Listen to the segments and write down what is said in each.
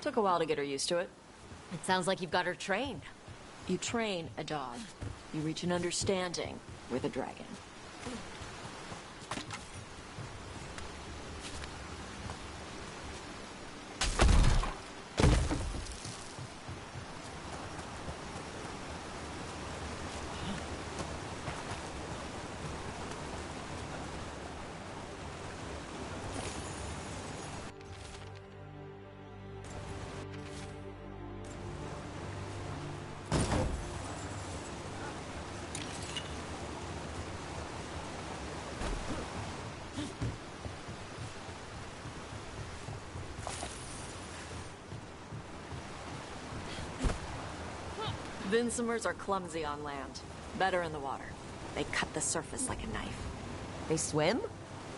Took a while to get her used to it. It sounds like you've got her trained. You train a dog. You reach an understanding with a dragon. Vinsomers are clumsy on land, better in the water. They cut the surface like a knife. They swim?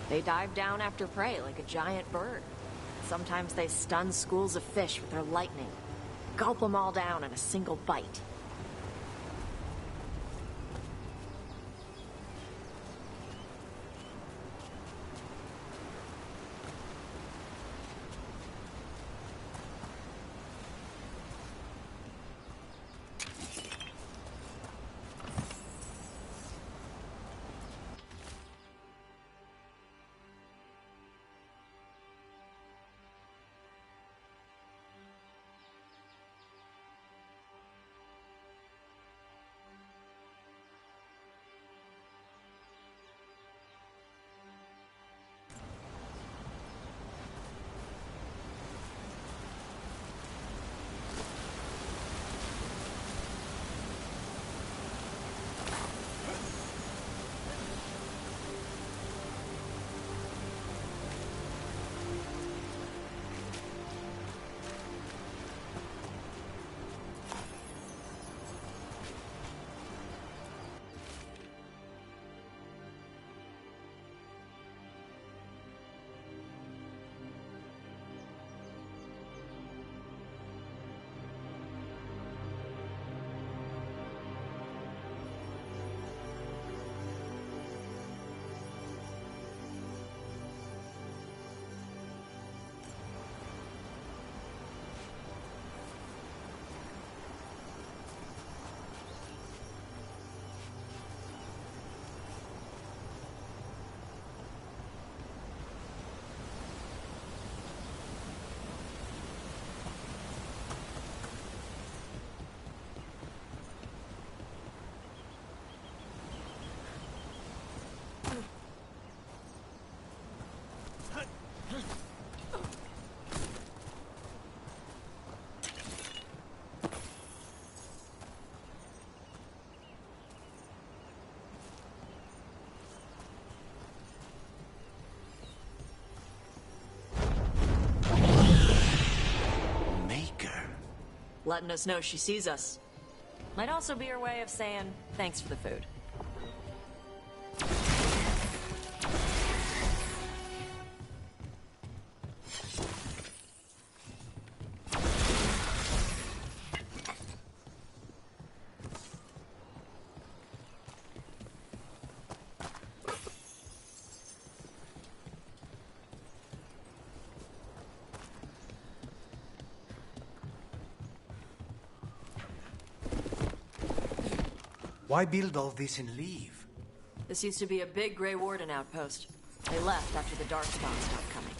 They dive down after prey like a giant bird. Sometimes they stun schools of fish with their lightning. Gulp them all down in a single bite. Letting us know she sees us. Might also be her way of saying thanks for the food. Why build all this and leave? This used to be a big Grey Warden outpost. They left after the Darkspawn stopped coming.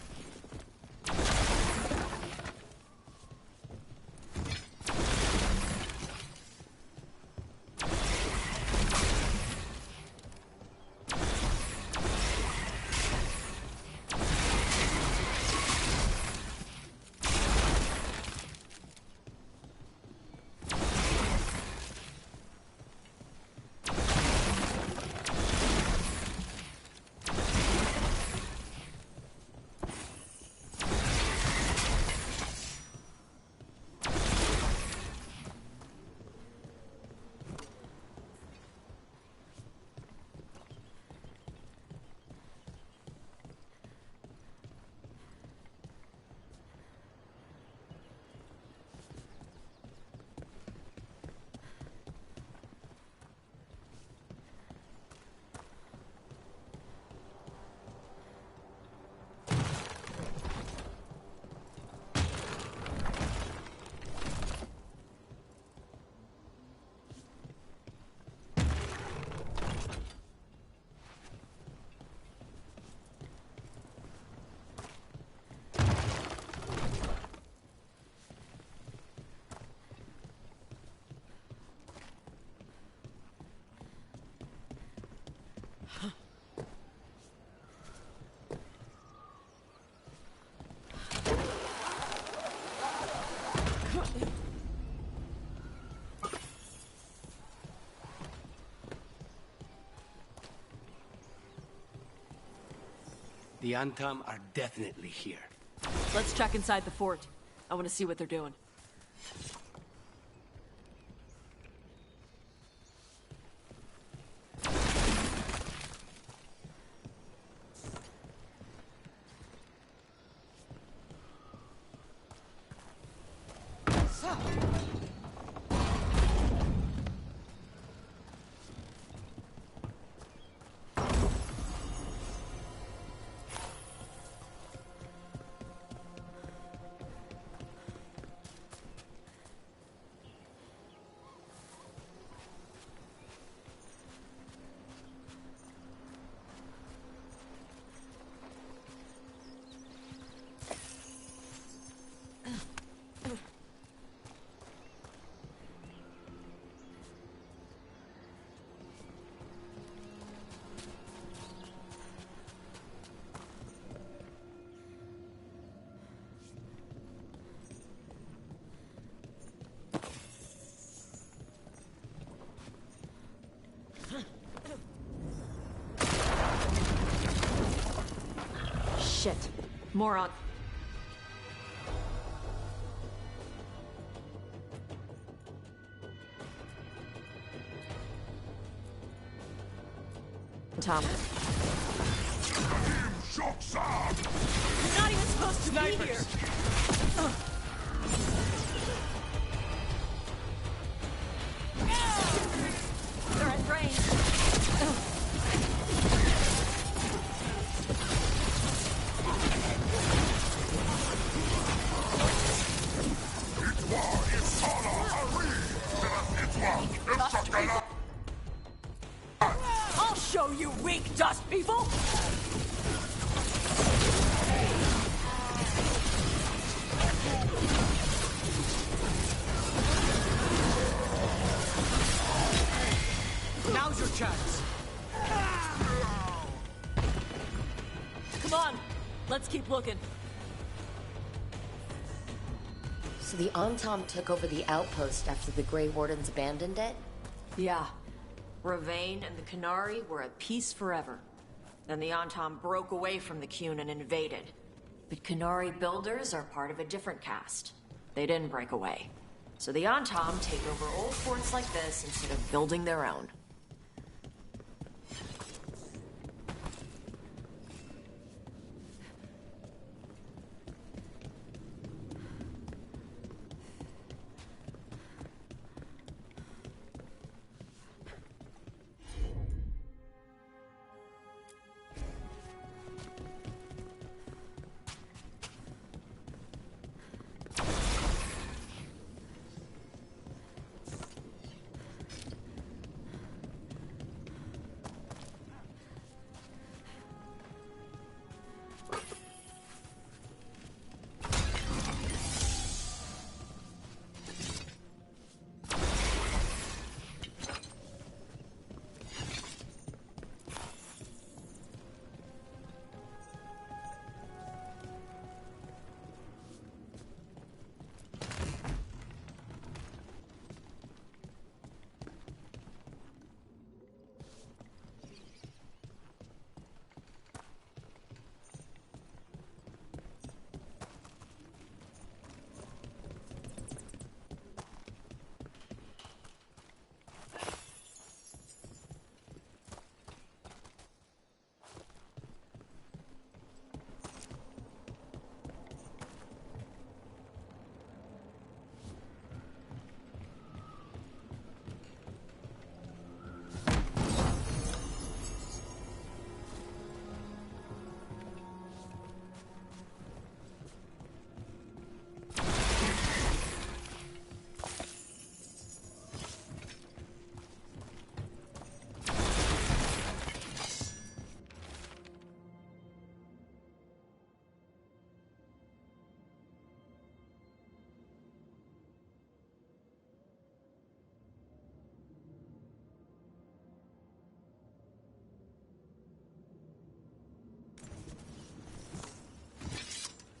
The Antam are definitely here. Let's check inside the fort. I want to see what they're doing. Shit. Moron. Tom. You're not even supposed to be here! They're at range. I'll show you, weak dust people! Now's your chance. Come on, let's keep looking. So the Antam took over the outpost after the Grey Wardens abandoned it? Yeah. Ravain and the Qunari were at peace forever. Then the Antam broke away from the Qun and invaded. But Qunari builders are part of a different caste. They didn't break away. So the Antam take over old forts like this instead of building their own.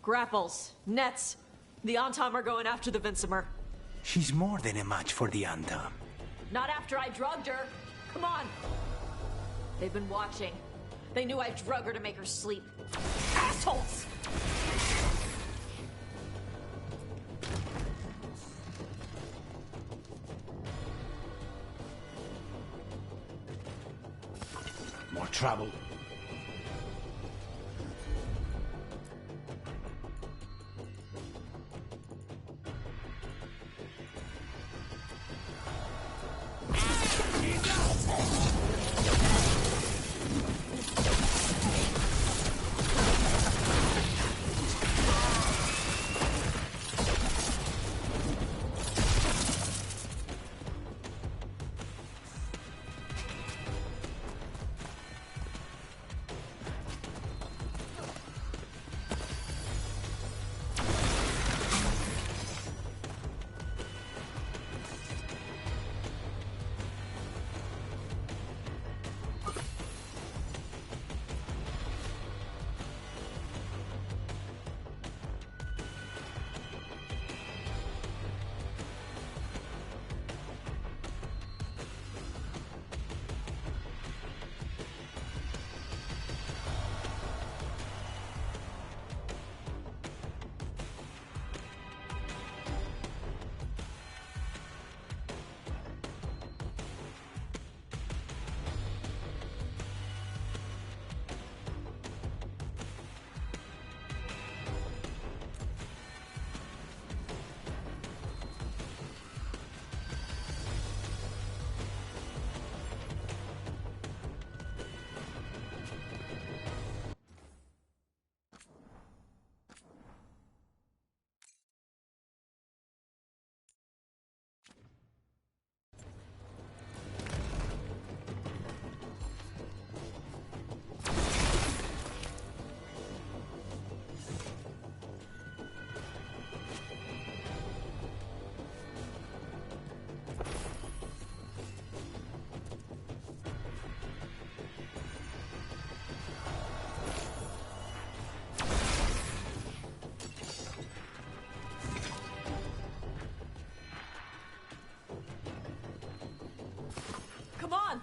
Grapples, nets. The Antam are going after the Vinsimer. She's more than a match for the Antam. Not after I drugged her. Come on. They've been watching. They knew I drug her to make her sleep. assholes! More trouble. Come on!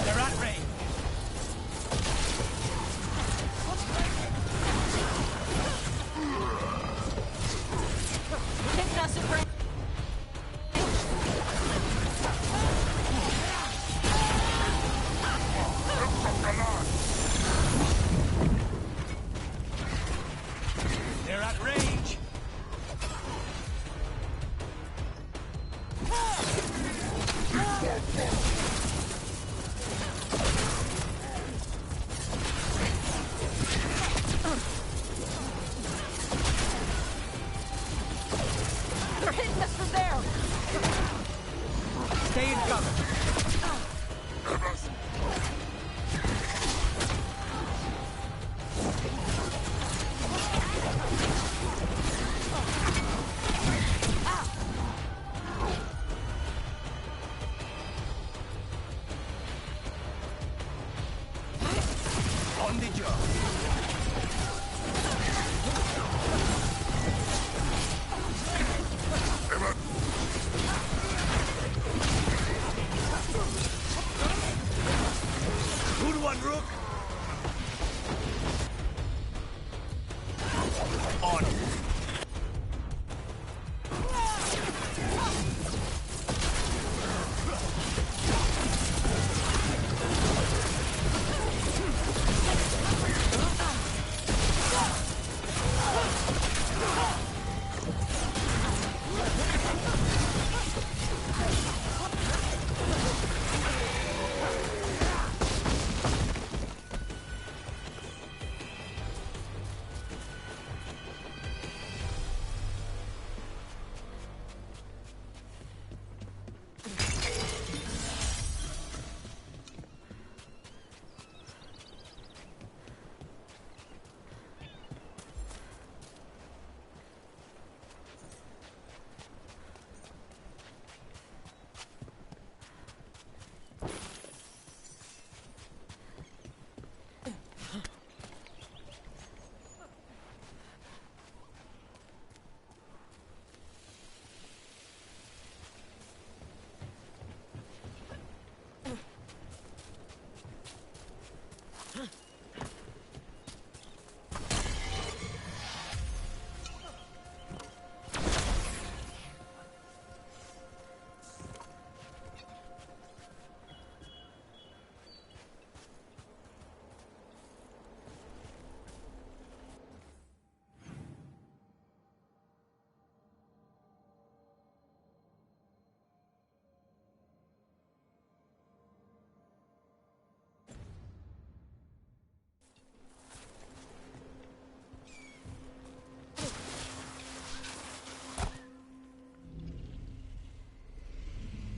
They're at range. Hitting us at range. They're at range. They're hitting us from there! Stay in cover. On the job. Good one, Rook. On.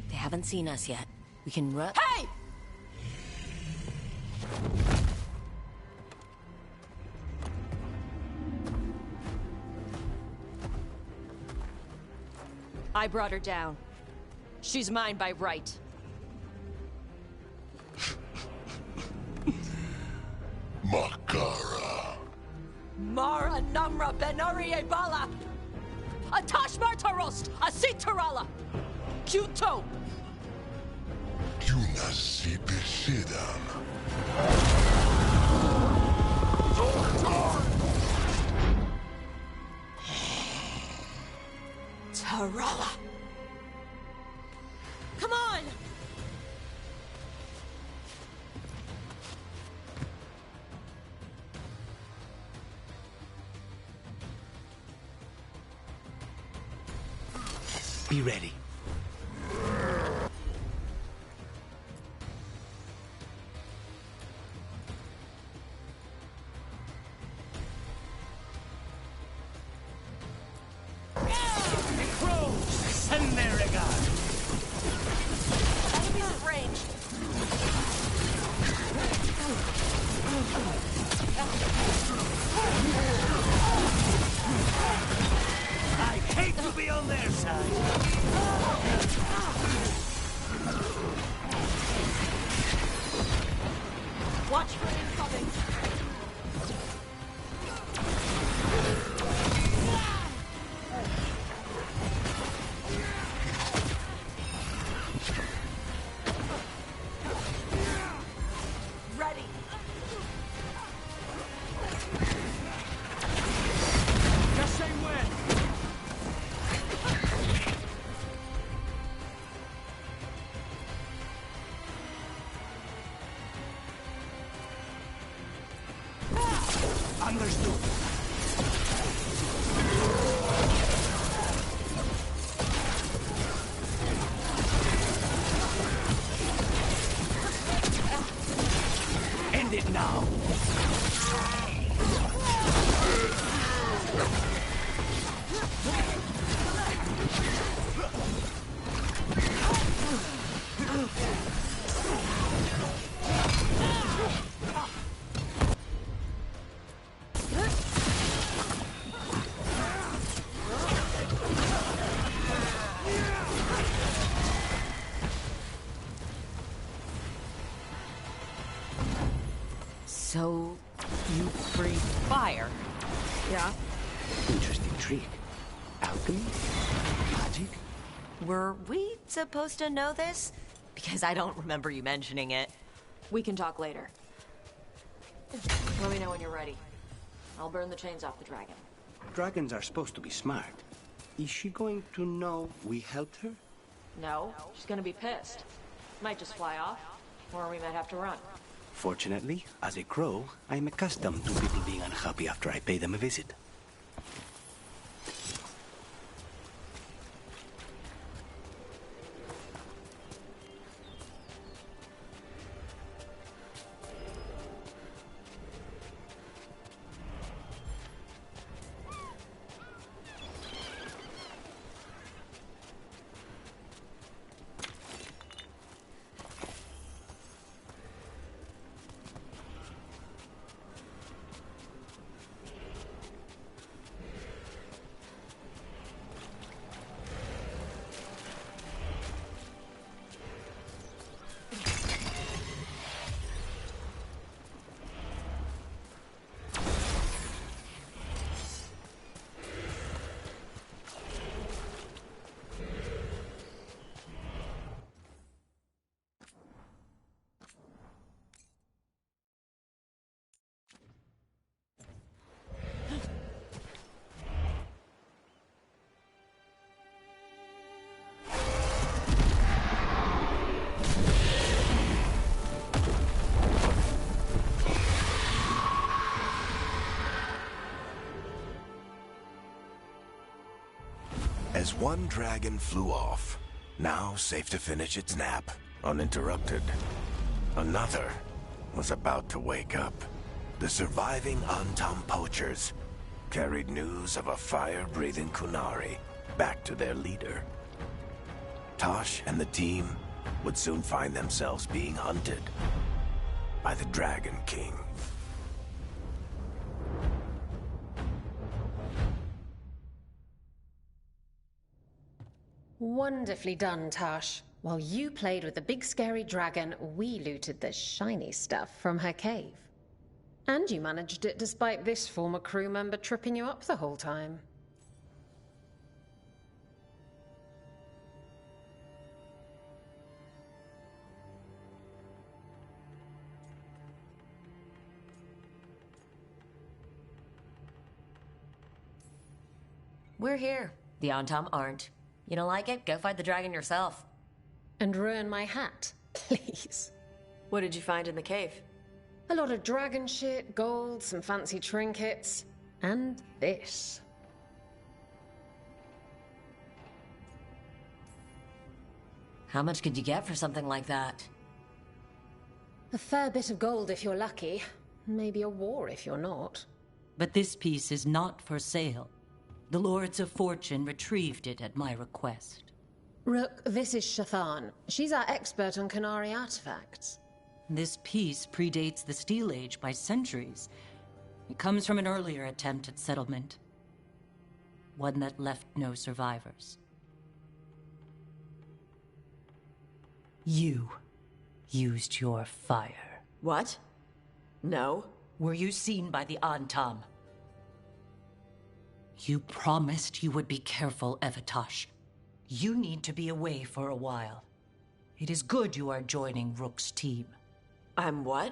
They haven't seen us yet. We can run. Hey! I brought her down. She's mine by right. Makara. Mara Namra Benari Ebala! Atash Martarost! Asit Tarala! Kyuto! Yunasi Bishidam. Tarala! Come on! Be ready. Enemies at range! I hate to be on their side. Watch for incoming! Ready! Just say when. Understood. End it now. So, You breathe fire. Yeah? Interesting trick. Alchemy? Magic? Were we supposed to know this? Because I don't remember you mentioning it. We can talk later. Let me know when you're ready. I'll burn the chains off the dragon. Dragons are supposed to be smart. Is she going to know we helped her? No, she's gonna be pissed. Might just fly off, or we might have to run. Fortunately, as a crow, I'm accustomed to people being unhappy after I pay them a visit. As one dragon flew off, now safe to finish its nap, uninterrupted, another was about to wake up. The surviving Antam poachers carried news of a fire-breathing Kunari back to their leader. Tosh and the team would soon find themselves being hunted by the Dragon King. Wonderfully done, Tash. While you played with the big scary dragon, we looted the shiny stuff from her cave. And you managed it despite this former crew member tripping you up the whole time. We're here. The Antam aren't. You don't like it? Go fight the dragon yourself. And ruin my hat, please. What did you find in the cave? A lot of dragon shit, gold, some fancy trinkets, and this. How much could you get for something like that? A fair bit of gold if you're lucky. Maybe a war if you're not. But this piece is not for sale. The Lords of Fortune retrieved it at my request. Rook, this is Shathan. She's our expert on Kunari artifacts. This piece predates the Steel Age by centuries. It comes from an earlier attempt at settlement. One that left no survivors. You used your fire. What? No. Were you seen by the Antam? You promised you would be careful, Evatosh. You need to be away for a while. It is good you are joining Rook's team. I'm what?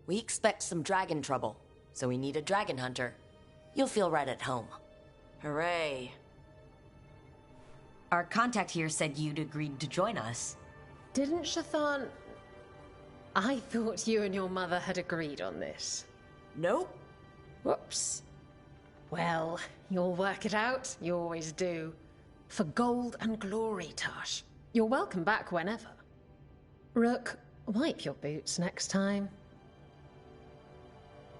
We expect some dragon trouble, so we need a dragon hunter. You'll feel right at home. Hooray. Our contact here said you'd agreed to join us. Didn't Shathan... I thought you and your mother had agreed on this. Nope. Whoops. Well, you'll work it out. You always do. For gold and glory, Tash. You're welcome back whenever. Rook, wipe your boots next time.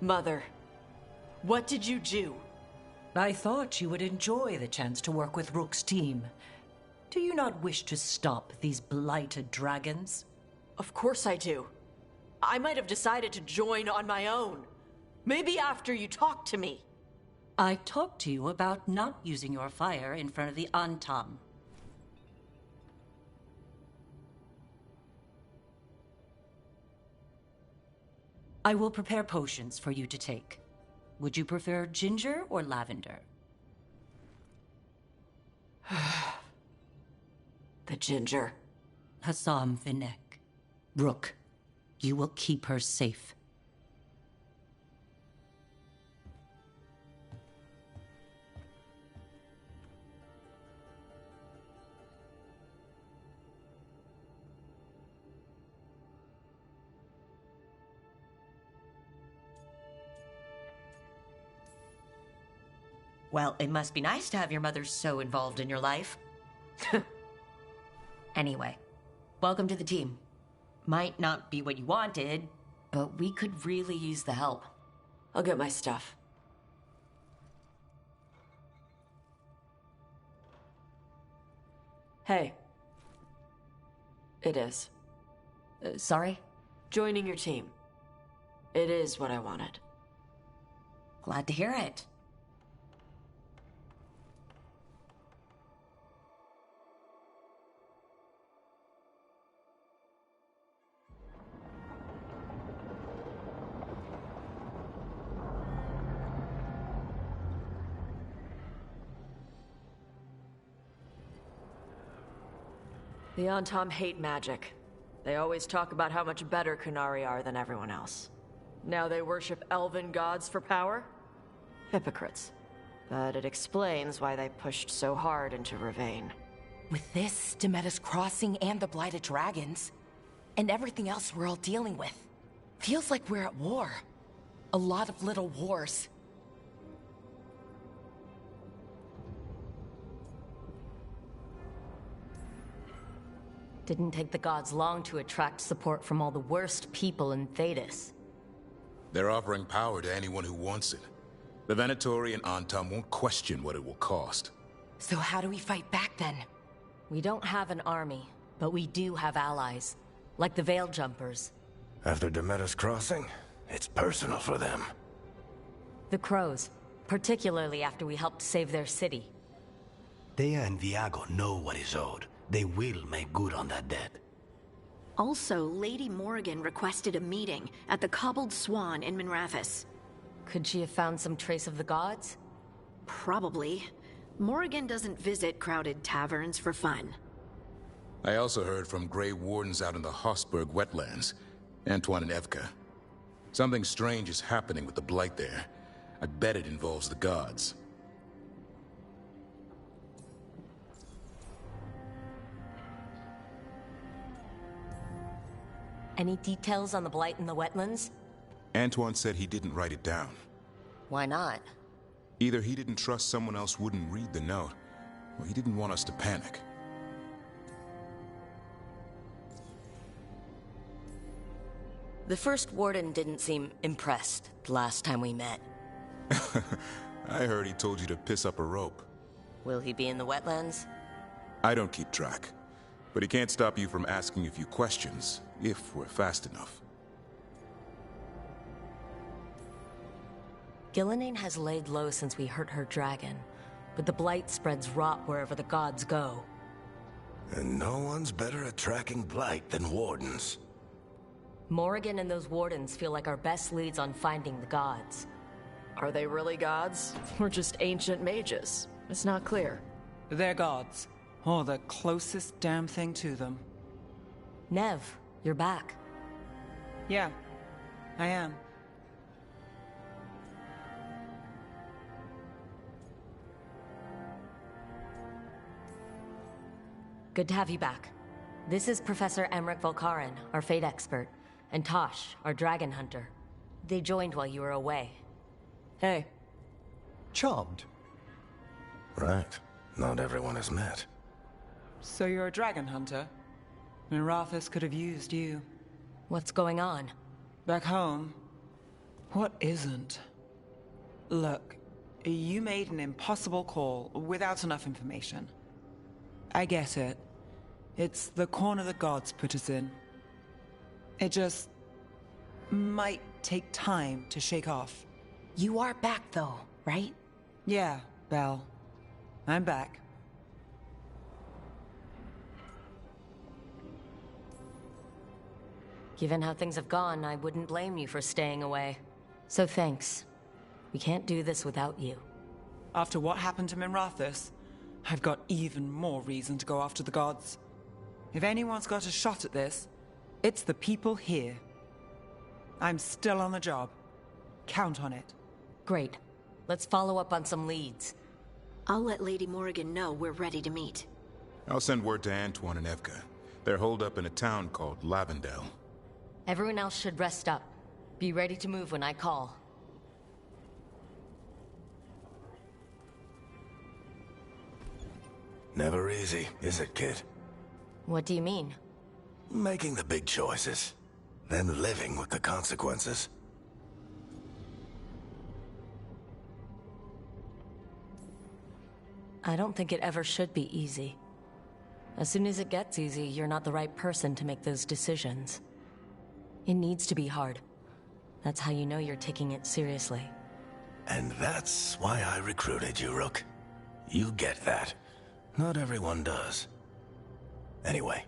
Mother, what did you do? I thought you would enjoy the chance to work with Rook's team. Do you not wish to stop these blighted dragons? Of course I do. I might have decided to join on my own. Maybe after you talked to me. I talked to you about not using your fire in front of the Antam. I will prepare potions for you to take. Would you prefer ginger or lavender? The ginger. Hassam Vinek. Rook, you will keep her safe. Well, it must be nice to have your mother so involved in your life. Anyway, welcome to the team. Might not be what you wanted, but we could really use the help. I'll get my stuff. Hey. It is. Sorry? Joining your team. It is what I wanted. Glad to hear it. The Antam hate magic. They always talk about how much better Kunari are than everyone else. Now they worship elven gods for power? Hypocrites. But it explains why they pushed so hard into Ravane. With this, Demeter's Crossing and the Blighted Dragons, and everything else we're all dealing with, feels like we're at war. A lot of little wars. Didn't take the gods long to attract support from all the worst people in Thedas. They're offering power to anyone who wants it. The Venatori and Antam won't question what it will cost. So how do we fight back then? We don't have an army, but we do have allies. Like the Veil Jumpers. After Demeter's Crossing, it's personal for them. The Crows. Particularly after we helped save their city. Thea and Viago know what is owed. They will make good on that debt. Also, Lady Morrigan requested a meeting at the Cobbled Swan in Minrathous. Could she have found some trace of the gods? Probably. Morrigan doesn't visit crowded taverns for fun. I also heard from Grey Wardens out in the Hossberg wetlands, Antoine and Evka. Something strange is happening with the Blight there. I bet it involves the gods. Any details on the Blight in the wetlands? Antoine said he didn't write it down. Why not? Either he didn't trust someone else wouldn't read the note, or he didn't want us to panic. The first warden didn't seem impressed the last time we met. I heard he told you to piss up a rope. Will he be in the wetlands? I don't keep track, but he can't stop you from asking a few questions, if we're fast enough. Gillenane has laid low since we hurt her dragon, but the Blight spreads rot wherever the gods go. And no one's better at tracking Blight than Wardens. Morrigan and those Wardens feel like our best leads on finding the gods. Are they really gods? Or just ancient mages? It's not clear. They're gods. Or the closest damn thing to them. Nev, you're back. Yeah, I am. Good to have you back. This is Professor Emmerich Volkaren, our fate expert, and Tosh, our dragon hunter. They joined while you were away. Hey. Charmed. Right. Not everyone has met. So you're a dragon hunter? Minrathous could have used you. What's going on? Back home? What isn't? Look, you made an impossible call without enough information. I get it. It's the corner the gods put us in. It just might take time to shake off. You are back though, right? Yeah, Belle. I'm back. Given how things have gone, I wouldn't blame you for staying away. So thanks. We can't do this without you. After what happened to Minrathous, I've got even more reason to go after the gods. If anyone's got a shot at this, it's the people here. I'm still on the job. Count on it. Great. Let's follow up on some leads. I'll let Lady Morrigan know we're ready to meet. I'll send word to Antoine and Evka. They're holed up in a town called Lavendel. Everyone else should rest up. Be ready to move when I call. Never easy, is it, kid? What do you mean? Making the big choices, then living with the consequences. I don't think it ever should be easy. As soon as it gets easy, you're not the right person to make those decisions. It needs to be hard. That's how you know you're taking it seriously. And that's why I recruited you, Rook. You get that. Not everyone does. Anyway,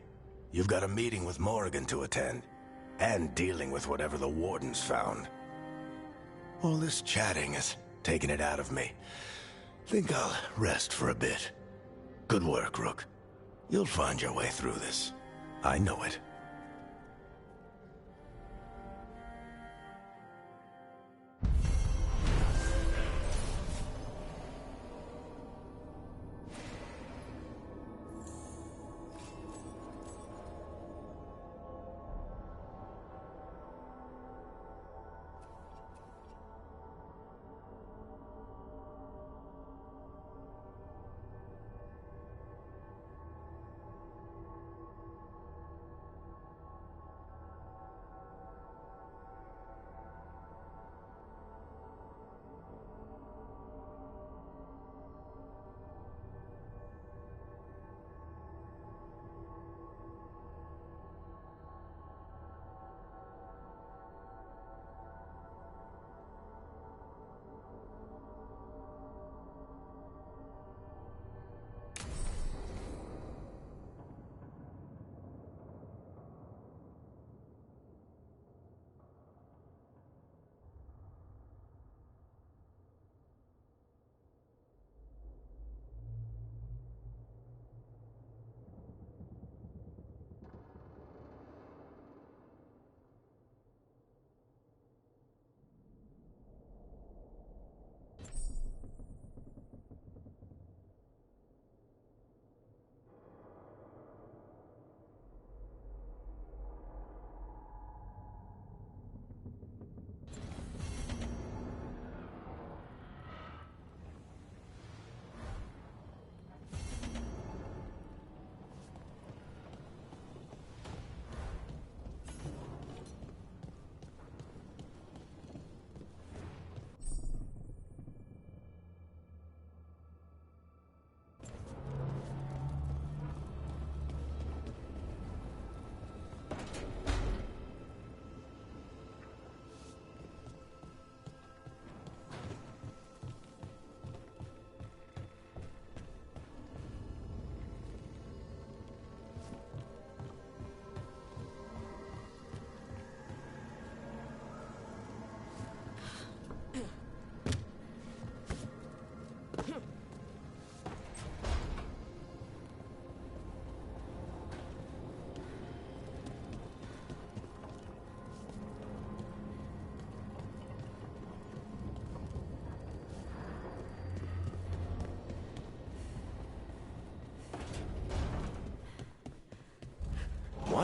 you've got a meeting with Morrigan to attend, and dealing with whatever the Wardens found. All this chatting is taking it out of me. Think I'll rest for a bit. Good work, Rook. You'll find your way through this. I know it.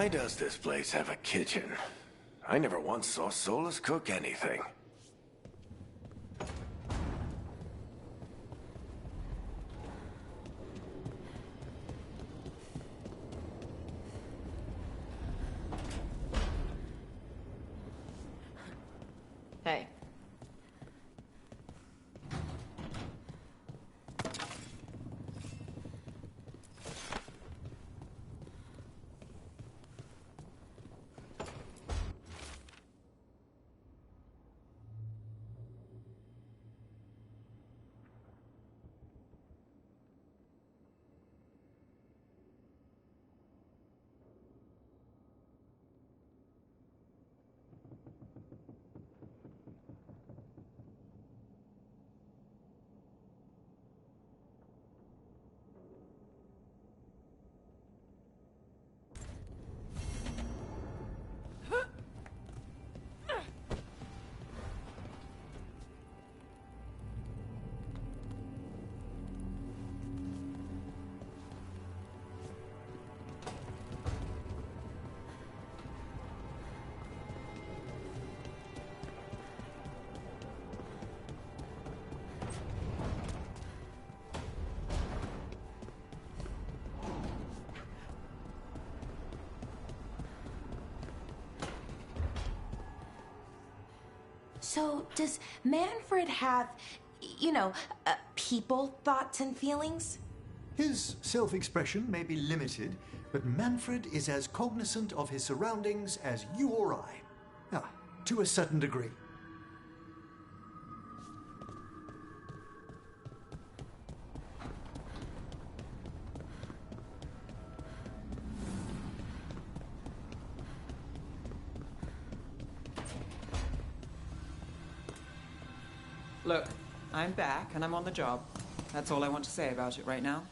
Why does this place have a kitchen? I never once saw Solus cook anything. Hey. So, does Manfred have, people, thoughts, and feelings? His self-expression may be limited, but Manfred is as cognizant of his surroundings as you or I. To a certain degree. Look, I'm back and I'm on the job. That's all I want to say about it right now.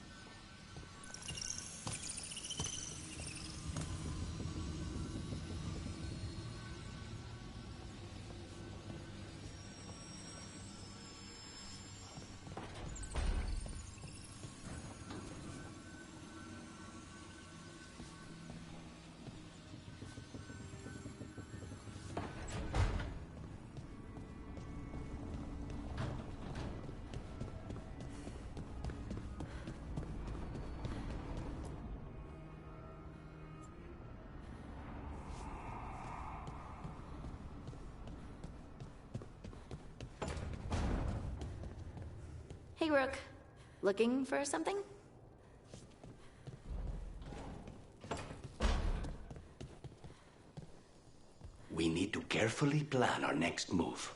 Hey, Rook. Looking for something? We need to carefully plan our next move.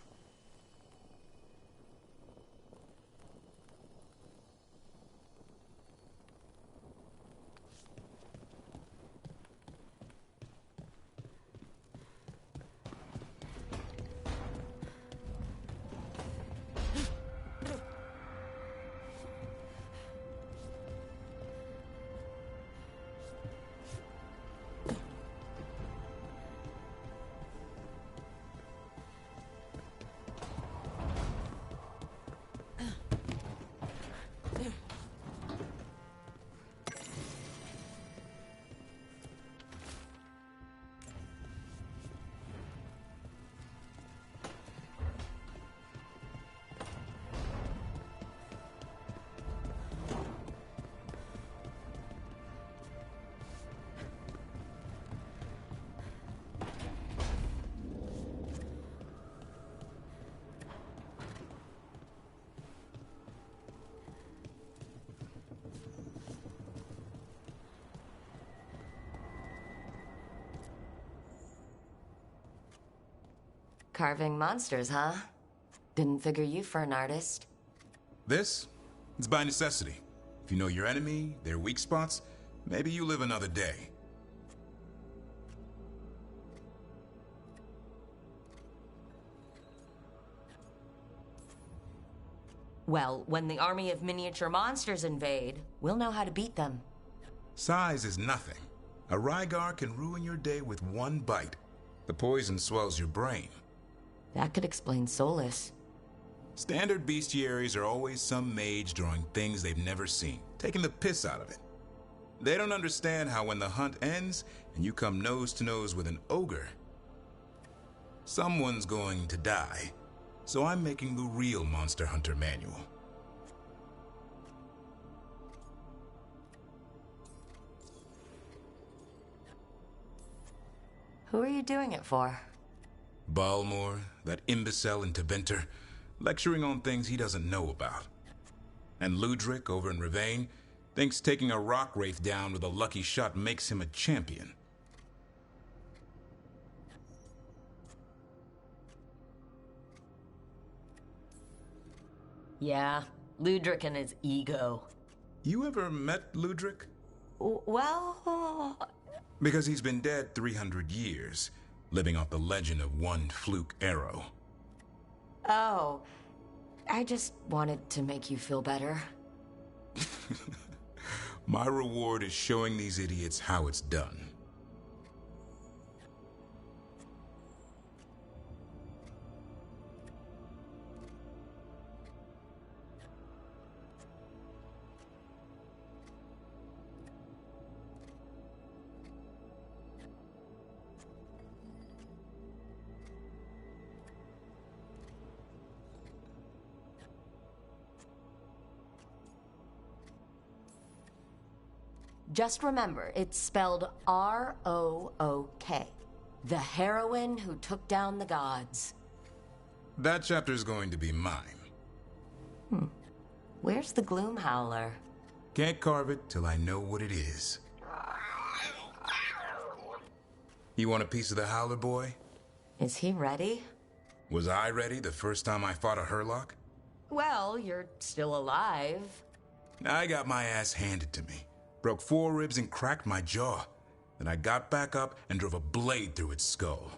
Carving monsters, huh? Didn't figure you for an artist. This? It's by necessity. If you know your enemy, their weak spots, maybe you live another day. Well, when the army of miniature monsters invade, we'll know how to beat them. Size is nothing. A Rygar can ruin your day with one bite. The poison swells your brain. That could explain Solus. Standard bestiaries are always some mage drawing things they've never seen, taking the piss out of it. They don't understand how when the hunt ends and you come nose to nose with an ogre, someone's going to die. So I'm making the real Monster Hunter manual. Who are you doing it for? Balmor, that imbecile in Teventer, lecturing on things he doesn't know about. And Ludric over in Ravane thinks taking a rock wraith down with a lucky shot makes him a champion. Yeah, Ludric and his ego. You ever met Ludric? Well... Because he's been dead 300 years, living off the legend of one fluke arrow. Oh, I just wanted to make you feel better. My reward is showing these idiots how it's done. Just remember, it's spelled R-O-O-K. The heroine who took down the gods. That chapter's going to be mine. Where's the Gloom Howler? Can't carve it till I know what it is. You want a piece of the Howler, boy? Is he ready? Was I ready the first time I fought a Hurlock? Well, you're still alive. I got my ass handed to me. Broke 4 ribs and cracked my jaw. Then I got back up and drove a blade through its skull.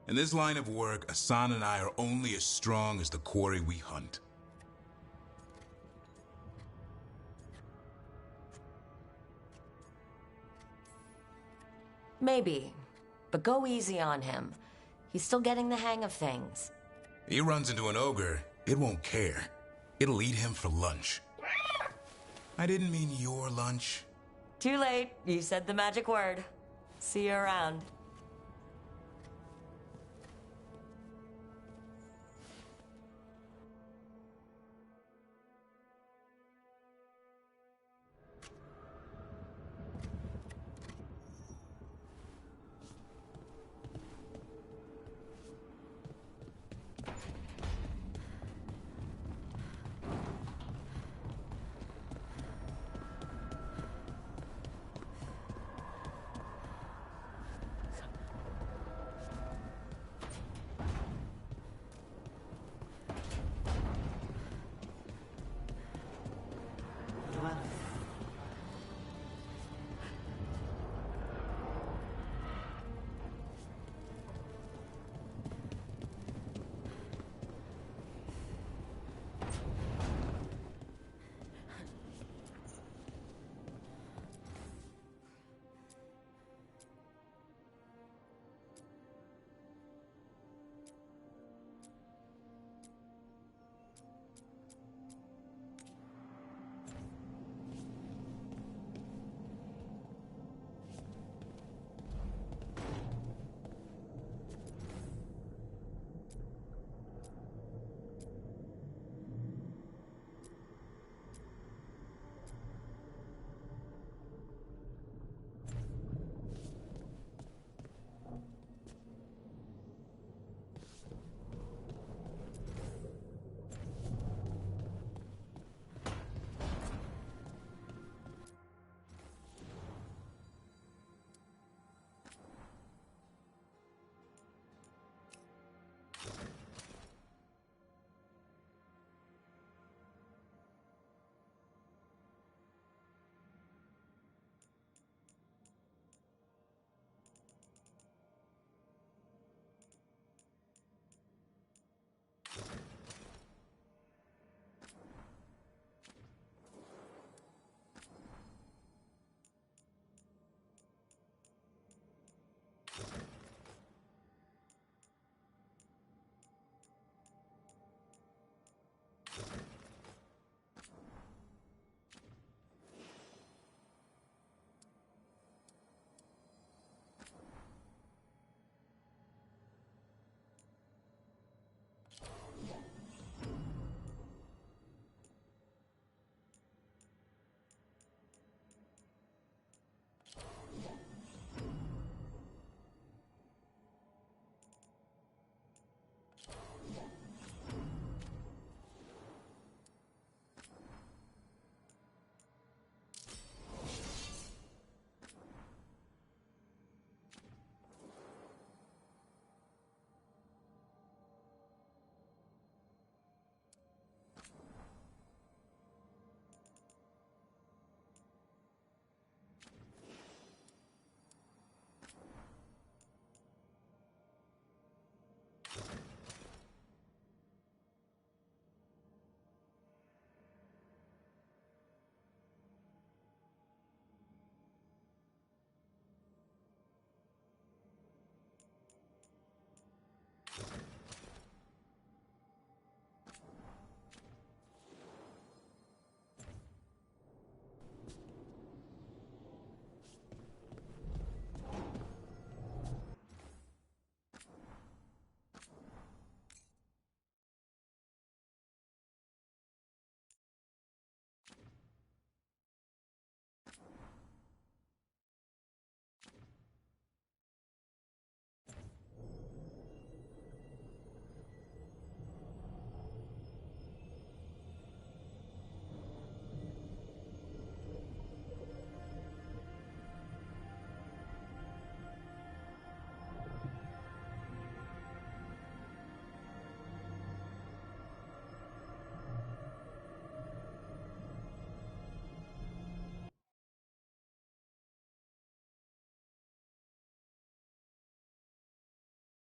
In this line of work, Asan and I are only as strong as the quarry we hunt. Maybe, but go easy on him. He's still getting the hang of things. He runs into an ogre, it won't care. It'll eat him for lunch. I didn't mean your lunch. Too late. You said the magic word. See you around.